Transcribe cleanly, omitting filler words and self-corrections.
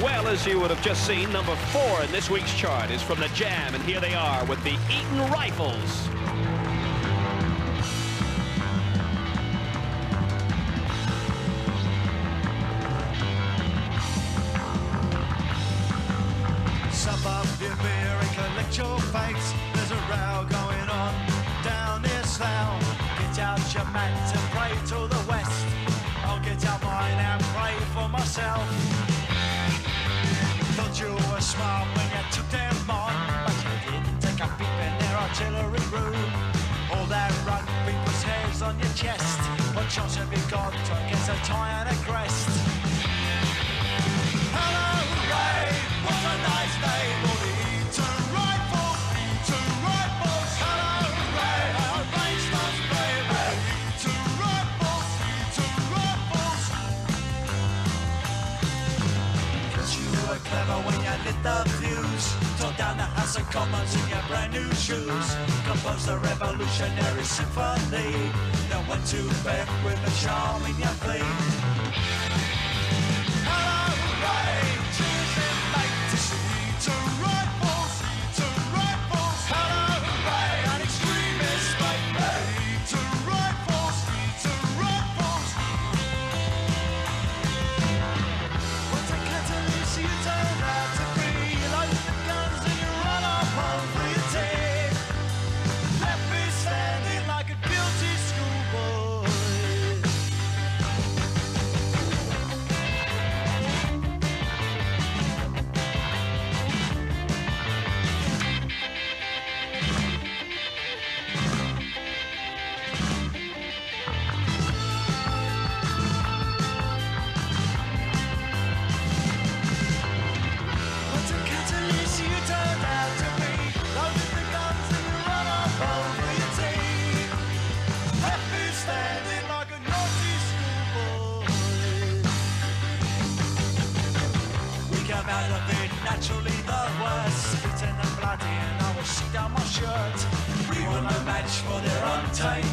Well, as you would have just seen, number 4 in this week's chart is from the Jam, and here they are with the Eton Rifles. Sup up your beer and collect your fates. There's a row going on down near Slough. Get out your mat and pray to the west. I'll get out mine and pray for myself. Thought you were smart when you took them on, but you didn't take a peep in their artillery room. All that rugby was hairs on your chest. What chance have you got against a tie and a crest? Hello, Ray, what a nice name. All the Eton Rifles, Eton Rifles. Hello, Ray, our race starts brave. Eton Rifles, Eton Rifles. Cause you were clever when you lit the fuse. Tore down the House of Commons in your brand new shoes. Composed a revolutionary symphony. Then went to bed with a charm in your plea. Hello, Ray, cheers in mate to see Eton Rifles, Eton Rifles. Hello, Ray, an extremist mate. Eton Rifles, Eton Rifles. What a catalyst you turned out to be. You load the guns and you run off home for your tea. Left me standing like a guilty schoolboy. What a catalyst you turned out to be. Loaded the guns and you run off home for your tea. Left me standing like a naughty schoolboy. We come out of it naturally the worst. Beaten and bloody and I will shit down my shirt. We were no match for their untamed